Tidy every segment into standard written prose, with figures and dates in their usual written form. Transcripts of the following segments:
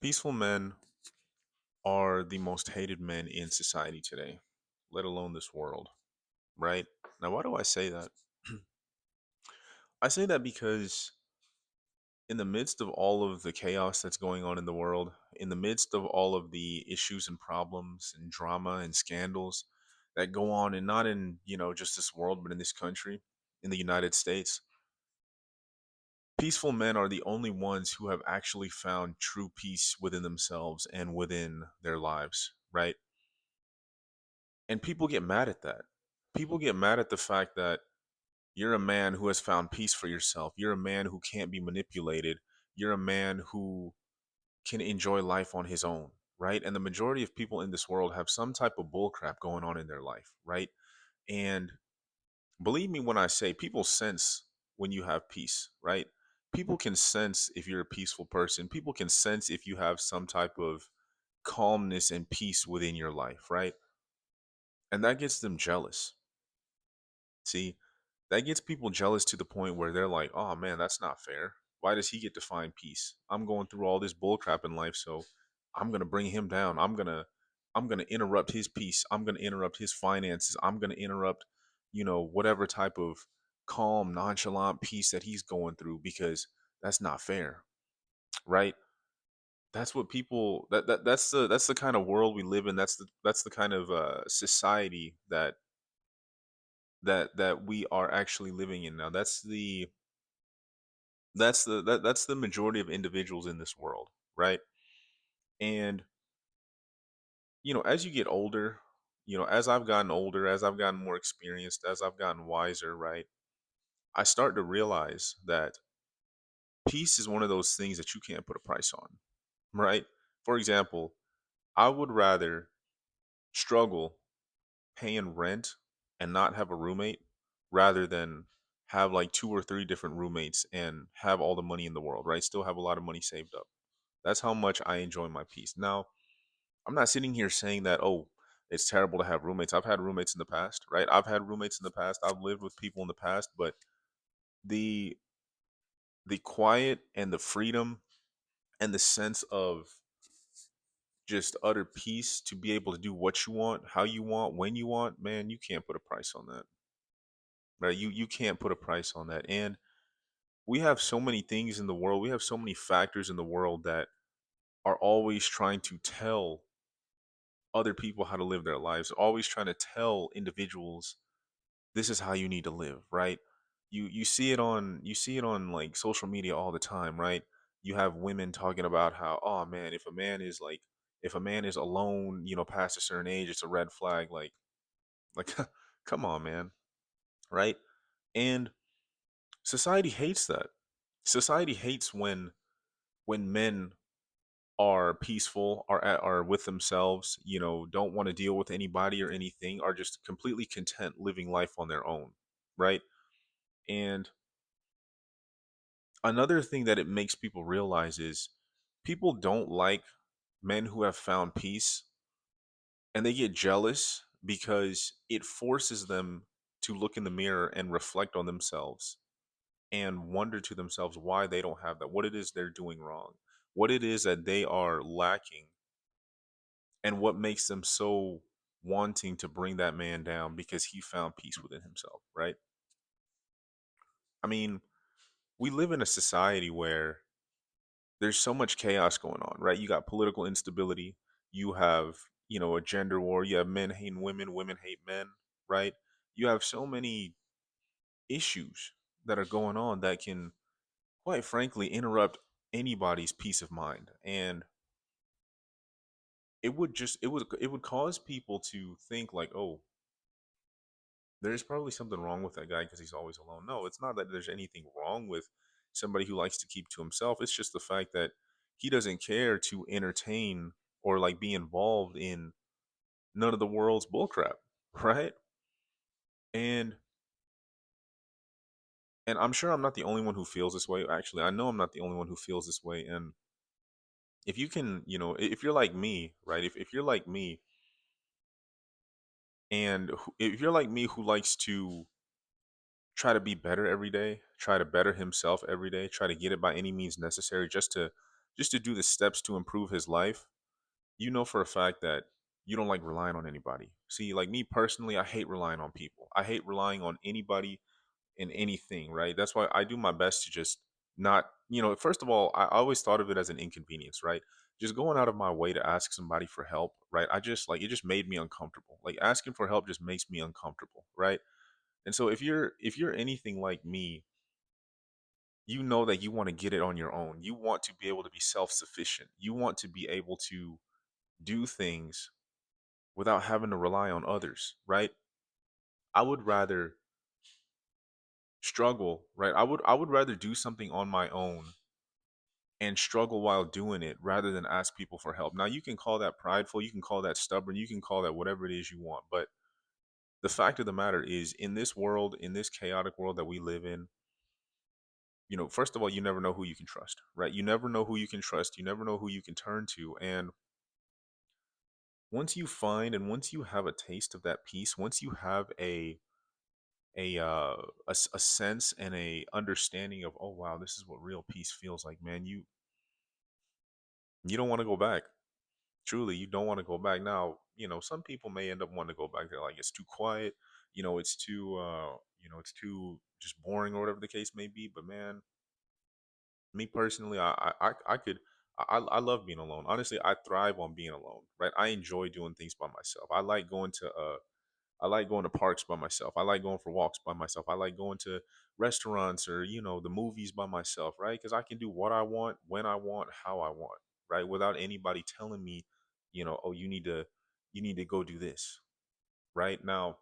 Peaceful men are the most hated men in society today, let alone this world, right? Now, why do I say that? I say that because in the midst of all of the chaos that's going on in the world, in the midst of all of the issues and problems and drama and scandals that go on, and not in, just this world, but in this country, in the United States, peaceful men are the only ones who have actually found true peace within themselves and within their lives, right? And people get mad at that. People get mad at the fact that you're a man who has found peace for yourself. You're a man who can't be manipulated. You're a man who can enjoy life on his own, right? And the majority of people in this world have some type of bullcrap going on in their life, right? And believe me when I say people sense when you have peace, right? People can sense if you're a peaceful person. People can sense if you have some type of calmness and peace within your life, right? And that gets them jealous. See, that gets people jealous to the point where they're like, "Oh man, that's not fair. Why does he get to find peace? I'm going through all this bullcrap in life, so I'm gonna bring him down. I'm gonna interrupt his peace. I'm gonna interrupt his finances. I'm gonna interrupt, whatever type of calm, nonchalant peace that he's going through because that's not fair, right?" That's what people that's the kind of world we live in. That's the kind of society that we are actually living in now. That's the majority of individuals in this world, right? And as you get older, as I've gotten older, as I've gotten more experienced, as I've gotten wiser, right? I start to realize that peace is one of those things that you can't put a price on, right? For example, I would rather struggle paying rent and not have a roommate rather than have like two or three different roommates and have all the money in the world, right? Still have a lot of money saved up. That's how much I enjoy my peace. Now, I'm not sitting here saying that, oh, it's terrible to have roommates. I've had roommates in the past, right? I've had roommates in the past. I've lived with people in the past, but the the quiet and the freedom and the sense of just utter peace to be able to do what you want, how you want, when you want, man, you can't put a price on that. Right? You can't put a price on that. And we have so many things in the world. We have so many factors in the world that are always trying to tell other people how to live their lives, always trying to tell individuals this is how you need to live, right? You see it on like social media all the time, right? You have women talking about how, oh man, if a man is alone, past a certain age, it's a red flag. Like come on, man, right? And society hates that. Society hates when men are peaceful, are with themselves, don't want to deal with anybody or anything, are just completely content living life on their own, right? And another thing that it makes people realize is people don't like men who have found peace, and they get jealous because it forces them to look in the mirror and reflect on themselves and wonder to themselves why they don't have that, what it is they're doing wrong, what it is that they are lacking, and what makes them so wanting to bring that man down because he found peace within himself, right? I mean, we live in a society where there's so much chaos going on, right? You got political instability, you have, a gender war, you have men hating women, women hate men, right? You have so many issues that are going on that can, quite frankly, interrupt anybody's peace of mind. And it would cause people to think like, oh, there's probably something wrong with that guy because he's always alone. No, it's not that there's anything wrong with somebody who likes to keep to himself. It's just the fact that he doesn't care to entertain or like be involved in none of the world's bullcrap, right? And and I'm sure I'm not the only one who feels this way. Actually, I know I'm not the only one who feels this way. And if you can, if you're like me, right? If you're like me, and if you're like me who likes to try to be better every day, try to better himself every day, try to get it by any means necessary just to just to do the steps to improve his life, you know for a fact that you don't like relying on anybody. See, like me personally, I hate relying on people. I hate relying on anybody in anything, right? That's why I do my best to just not, first of all, I always thought of it as an inconvenience, right? Just going out of my way to ask somebody for help, right? I just like it just made me uncomfortable. Like asking for help just makes me uncomfortable, right? And so if you're anything like me, you know that you want to get it on your own. You want to be able to be self-sufficient. You want to be able to do things without having to rely on others, right? I would rather struggle, right? I would rather do something on my own and struggle while doing it rather than ask people for help. Now you can call that prideful, you can call that stubborn, you can call that whatever it is you want, but the fact of the matter is in this world, in this chaotic world that we live in, first of all, you never know who you can trust, right? You never know who you can trust, you never know who you can turn to, and once you find and once you have a taste of that peace, once you have a sense and a understanding of, oh wow, this is what real peace feels like, man, you don't want to go back. Truly, you don't want to go back. Now, some people may end up wanting to go back. They're like, it's too quiet, it's too it's too just boring or whatever the case may be. But man, me personally, I could I love being alone. Honestly, I thrive on being alone, right? I enjoy doing things by myself. I like going to parks by myself. I like going for walks by myself. I like going to restaurants or, the movies by myself, right? Because I can do what I want, when I want, how I want, right? Without anybody telling me, oh, you need to go do this, right? Now,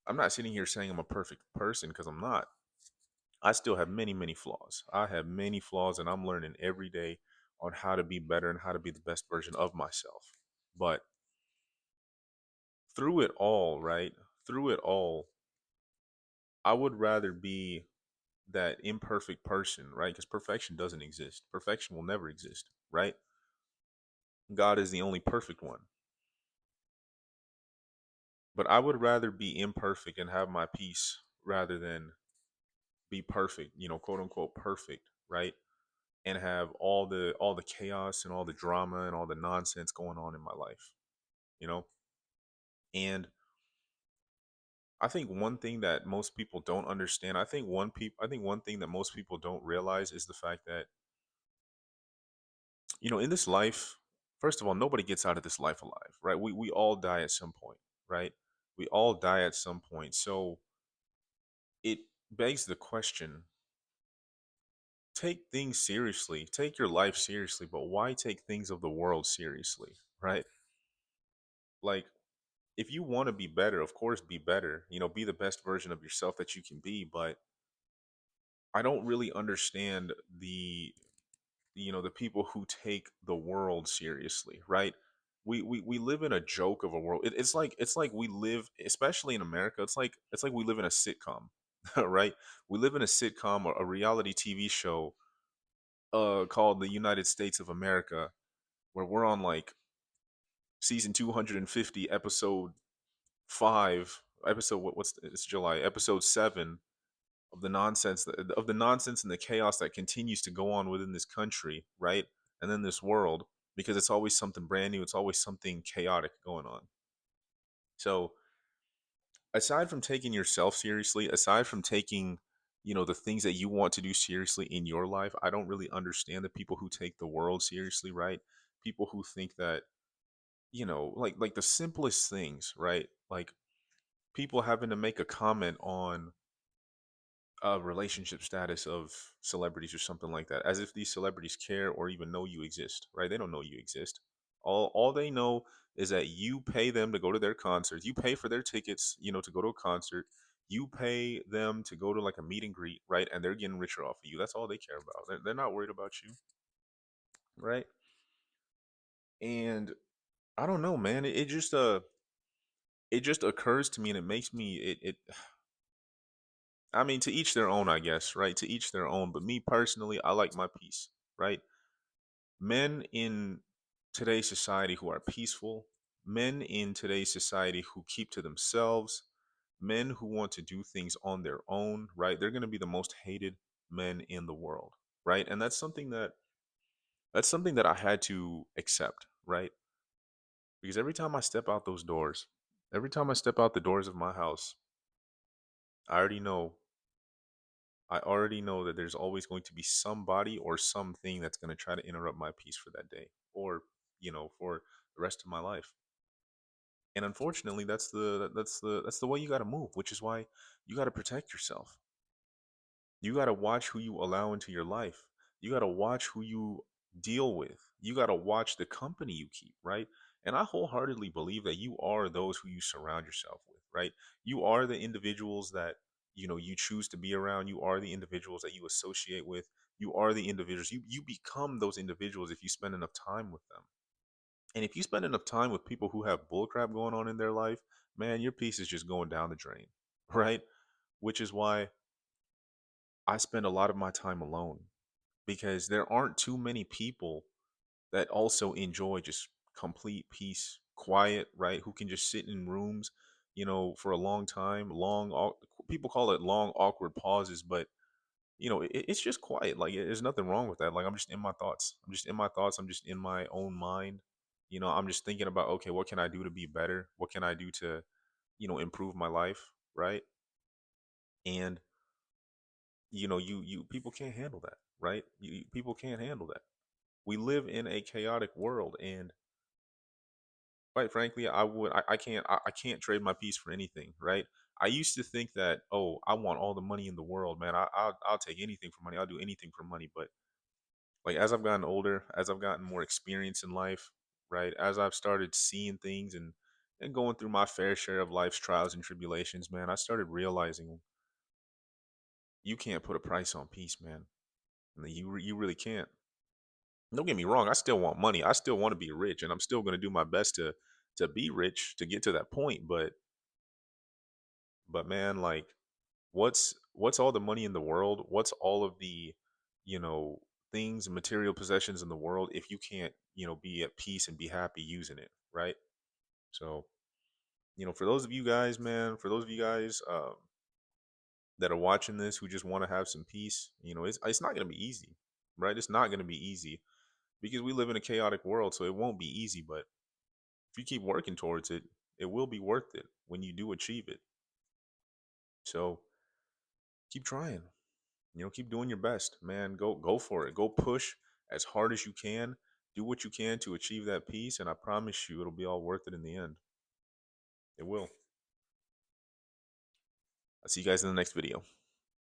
I'm not sitting here saying I'm a perfect person because I'm not. I still have many, many flaws. I have many flaws and I'm learning every day on how to be better and how to be the best version of myself. But through it all, right? Through it all, I would rather be that imperfect person, right? Because perfection doesn't exist. Perfection will never exist, right? God is the only perfect one. But I would rather be imperfect and have my peace rather than be perfect, quote unquote perfect, right? And have all the chaos and all the drama and all the nonsense going on in my life, you know? And I think one thing that most people don't understand, I think one thing that most people don't realize is the fact that in this life, first of all, nobody gets out of this life alive, right? We all die at some point, right? We all die at some point. So it begs the question, take things seriously, take your life seriously, but why take things of the world seriously, right? Like, if you want to be better, of course, be better, be the best version of yourself that you can be. But I don't really understand the people who take the world seriously, right? We live in a joke of a world. It's like we live, especially in America, it's like we live in a sitcom. Right? We live in a sitcom or a reality TV show called The United States of America, where we're on like season 250, episode 5, episode it's July, episode 7 of the nonsense and the chaos that continues to go on within this country, right? And then this world, because it's always something brand new, it's always something chaotic going on. So, aside from taking yourself seriously, aside from taking, the things that you want to do seriously in your life, I don't really understand the people who take the world seriously, right? People who think that, like the simplest things, right? Like people having to make a comment on relationship status of celebrities or something like that, as if these celebrities care or even know you exist, right? They don't know you exist. All they know is that you pay them to go to their concerts. You pay for their tickets, to go to a concert. You pay them to go to like a meet and greet, right? And they're getting richer off of you. That's all they care about. They're not worried about you, right? And I don't know, man. It just occurs to me, and it makes me it. I mean, to each their own, I guess, right? To each their own. But me personally, I like my peace, right? Men in today's society who are peaceful, men in today's society who keep to themselves, men who want to do things on their own, right? They're going to be the most hated men in the world, right? And that's something that, That's something that I had to accept, right? Because every time I step out those doors, every time I step out the doors of my house, I already know I already know that there's always going to be somebody or something that's going to try to interrupt my peace for that day or, for the rest of my life. And unfortunately, that's the way you got to move, which is why you got to protect yourself. You got to watch who you allow into your life. You got to watch who you deal with. You got to watch the company you keep, right? And I wholeheartedly believe that you are those who you surround yourself with, right? You are the individuals that, you choose to be around. You are the individuals that you associate with. You are the individuals. You become those individuals if you spend enough time with them. And if you spend enough time with people who have bullcrap going on in their life, man, your peace is just going down the drain, right? Which is why I spend a lot of my time alone because there aren't too many people that also enjoy just complete peace, quiet, right? Who can just sit in rooms, for a long time, people call it long, awkward pauses, but it's just quiet. Like there's nothing wrong with that. Like I'm just in my thoughts. I'm just in my thoughts. I'm just in my own mind. I'm just thinking about, okay, what can I do to be better? What can I do to, improve my life, right? And you people can't handle that, right? People can't handle that. We live in a chaotic world, and quite frankly, I can't trade my peace for anything, right? I used to think that, oh, I want all the money in the world, man. I'll take anything for money. I'll do anything for money. But like as I've gotten older, as I've gotten more experience in life, right? As I've started seeing things and going through my fair share of life's trials and tribulations, man, I started realizing you can't put a price on peace, man. You really can't. Don't get me wrong, I still want money. I still want to be rich, and I'm still going to do my best to be rich to get to that point. But man, like, what's all the money in the world? What's all of the, you know, things and material possessions in the world if you can't, be at peace and be happy using it, right? So, for those of you guys, man, for those of you guys that are watching this who just want to have some peace, it's not going to be easy, right? It's not going to be easy because we live in a chaotic world, so it won't be easy. But if you keep working towards it, it will be worth it when you do achieve it. So keep trying. Keep doing your best, man. Go for it. Go push as hard as you can. Do what you can to achieve that peace, and I promise you, it'll be all worth it in the end. It will. I'll see you guys in the next video.